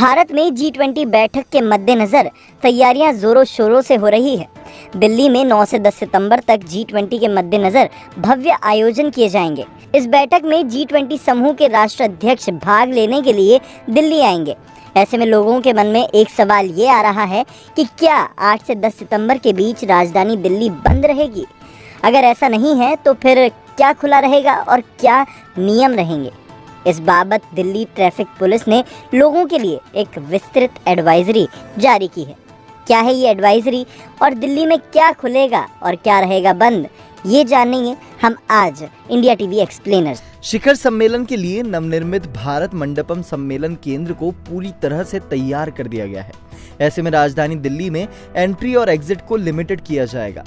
भारत में G20 बैठक के मद्देनजर तैयारियां जोरों शोरों से हो रही है। दिल्ली में 9 से 10 सितंबर तक G20 के मद्देनजर भव्य आयोजन किए जाएंगे। इस बैठक में G20 समूह के राष्ट्र अध्यक्ष भाग लेने के लिए दिल्ली आएंगे। ऐसे में लोगों के मन में एक सवाल ये आ रहा है कि क्या 8 से 10 सितंबर के बीच राजधानी दिल्ली बंद रहेगी? अगर ऐसा नहीं है तो फिर क्या खुला रहेगा और क्या नियम रहेंगे? इस बाबत दिल्ली ट्रैफिक पुलिस ने लोगों के लिए एक विस्तृत एडवाइजरी जारी की है। क्या है ये एडवाइजरी और दिल्ली में क्या खुलेगा और क्या रहेगा बंद, ये जानेंगे हम आज इंडिया टीवी एक्सप्लेनर। शिखर सम्मेलन के लिए नवनिर्मित भारत मंडपम सम्मेलन केंद्र को पूरी तरह से तैयार कर दिया गया है। ऐसे में राजधानी दिल्ली में एंट्री और एग्जिट को लिमिटेड किया जाएगा।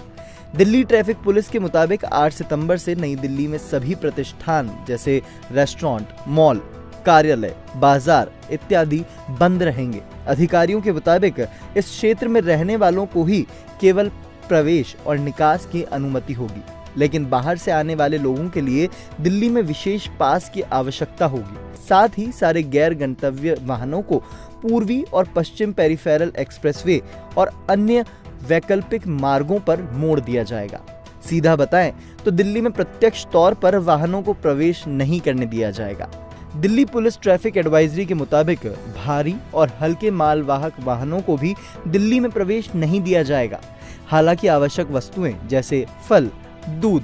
दिल्ली ट्रैफिक पुलिस के मुताबिक 8 सितंबर से नई दिल्ली में सभी प्रतिष्ठान जैसे रेस्टोरेंट, मॉल, कार्यालय, बाजार इत्यादि बंद रहेंगे। अधिकारियों के मुताबिक इस क्षेत्र में रहने वालों को ही केवल प्रवेश और निकास की अनुमति होगी, लेकिन बाहर से आने वाले लोगों के लिए दिल्ली में विशेष पास की आवश्यकता होगी। साथ ही सारे गैर गंतव्य वाहनों को पूर्वी और पश्चिम पेरिफेरल एक्सप्रेसवे और अन्य वैकल्पिक मार्गों पर मोड़ दिया जाएगा। सीधा बताएं तो दिल्ली में प्रत्यक्ष तौर पर वाहनों को प्रवेश नहीं करने दिया जाएगा। दिल्ली पुलिस ट्रैफिक एडवाइजरी के मुताबिक भारी और हल्के मालवाहक वाहनों को भी दिल्ली में प्रवेश नहीं दिया जाएगा। हालांकि आवश्यक वस्तुएं जैसे फल, दूध,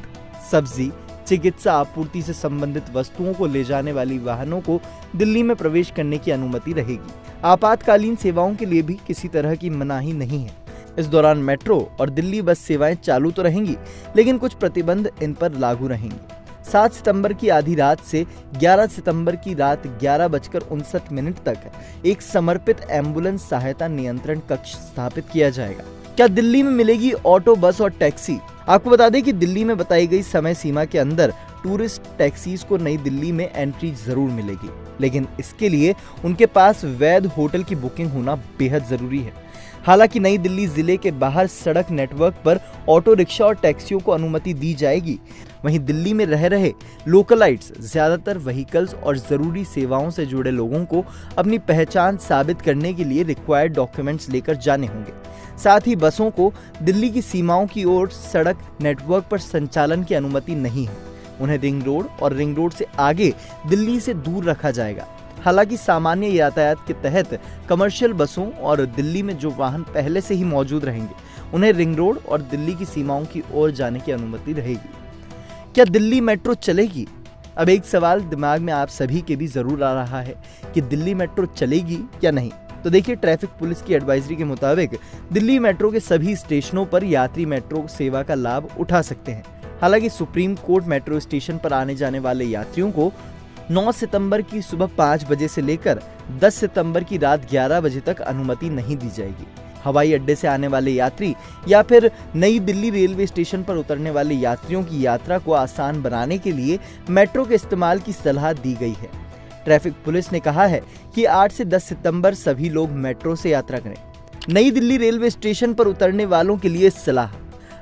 सब्जी, चिकित्सा आपूर्ति से संबंधित वस्तुओं को ले जाने वाली वाहनों को दिल्ली में प्रवेश करने की अनुमति रहेगी। आपातकालीन सेवाओं के लिए भी किसी तरह की मनाही नहीं है। इस दौरान मेट्रो और दिल्ली बस सेवाएं चालू तो रहेंगी, लेकिन कुछ प्रतिबंध इन पर लागू रहेंगे। 7 सितंबर की आधी रात से 11 सितंबर की रात 11:59 तक एक समर्पित एम्बुलेंस सहायता नियंत्रण कक्ष स्थापित किया जाएगा। क्या दिल्ली में मिलेगी ऑटो, बस और टैक्सी? आपको बता दें कि दिल्ली में बताई गई समय सीमा के अंदर टूरिस्ट टैक्सीज को नई दिल्ली में एंट्री जरूर मिलेगी, लेकिन इसके लिए उनके पास वैध होटल की बुकिंग होना बेहद जरूरी है। हालांकि नई दिल्ली जिले के बाहर सड़क नेटवर्क पर ऑटो रिक्शा और टैक्सियों को अनुमति दी जाएगी। वहीं दिल्ली में रह रहे लोकलाइट्स ज्यादातर व्हीकल्स और जरूरी सेवाओं से जुड़े लोगों को अपनी पहचान साबित करने के लिए रिक्वायर्ड डॉक्यूमेंट्स लेकर जाने होंगे। साथ ही बसों को दिल्ली की सीमाओं की ओर सड़क नेटवर्क पर संचालन की अनुमति नहीं है। उन्हें रिंग रोड और रिंग रोड से आगे दिल्ली से दूर रखा जाएगा। हालांकि सामान्य यातायात के तहत कमर्शियल बसों और दिल्ली में जो वाहन पहले से ही मौजूद रहेंगे, उन्हें रिंग रोड और दिल्ली की सीमाओं की ओर जाने की अनुमति रहेगी। क्या दिल्ली मेट्रो चलेगी? अब एक सवाल दिमाग में आप सभी के भी जरूर आ रहा है कि दिल्ली मेट्रो चलेगी या नहीं। तो देखिए, ट्रैफिक पुलिस की एडवाइजरी के मुताबिक दिल्ली मेट्रो के सभी स्टेशनों पर यात्री मेट्रो सेवा का लाभ उठा सकते हैं। हालांकि सुप्रीम कोर्ट मेट्रो स्टेशन पर आने जाने वाले यात्रियों को 9 सितंबर की सुबह 5 बजे से लेकर 10 सितंबर की रात 11 बजे तक अनुमति नहीं दी जाएगी। हवाई अड्डे से आने वाले यात्री या फिर नई दिल्ली रेलवे स्टेशन पर उतरने वाले यात्रियों की यात्रा को आसान बनाने के लिए मेट्रो के इस्तेमाल की सलाह दी गई है। ट्रैफिक पुलिस ने कहा है कि 8 से 10 सितंबर सभी लोग मेट्रो से यात्रा करें। नई दिल्ली रेलवे स्टेशन पर उतरने वालों के लिए सलाह: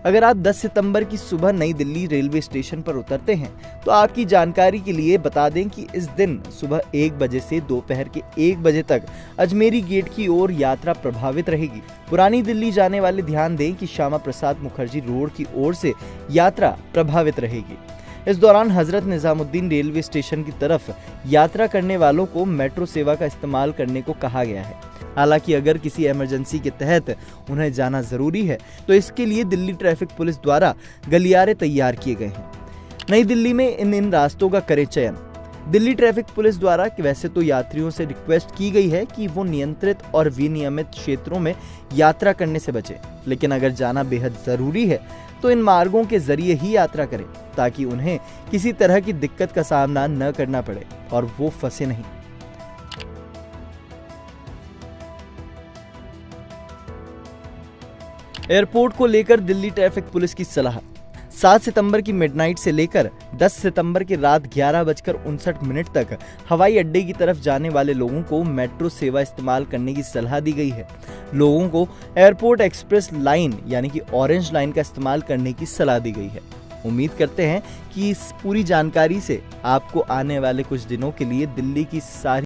अगर आप 10 सितंबर की सुबह नई दिल्ली रेलवे स्टेशन पर उतरते हैं तो आपकी जानकारी के लिए बता दें कि इस दिन सुबह 1 बजे से दोपहर के 1 बजे तक अजमेरी गेट की ओर यात्रा प्रभावित रहेगी। पुरानी दिल्ली जाने वाले ध्यान दें कि श्यामा प्रसाद मुखर्जी रोड की ओर से यात्रा प्रभावित रहेगी। इस दौरान हजरत निजामुद्दीन रेलवे स्टेशन की तरफ यात्रा करने वालों को मेट्रो सेवा का इस्तेमाल करने को कहा गया है। हालांकि अगर किसी इमरजेंसी के तहत उन्हें जाना जरूरी है तो इसके लिए दिल्ली ट्रैफिक पुलिस द्वारा गलियारे तैयार किए गए हैं। नई दिल्ली में इन रास्तों का करें चयन। दिल्ली ट्रैफिक पुलिस द्वारा वैसे तो यात्रियों से रिक्वेस्ट की गई है कि वो नियंत्रित और विनियमित क्षेत्रों में यात्रा करने से बचें, लेकिन अगर जाना बेहद जरूरी है तो इन मार्गों के जरिए ही यात्रा करें, ताकि उन्हें किसी तरह की दिक्कत का सामना न करना पड़े और वो फंसे नहीं। एयरपोर्ट को लेकर दिल्ली ट्रैफिक पुलिस की सलाह: 7 सितंबर की मिडनाइट से लेकर 10 सितंबर की रात 11:59 तक हवाई अड्डे की तरफ जाने वाले लोगों को मेट्रो सेवा इस्तेमाल करने की सलाह दी गई है। लोगों को एयरपोर्ट एक्सप्रेस लाइन यानी कि ऑरेंज लाइन का इस्तेमाल करने की सलाह दी गई है। उम्मीद करते हैं कि इस पूरी जानकारी से आपको आने वाले कुछ दिनों के लिए दिल्ली की सारी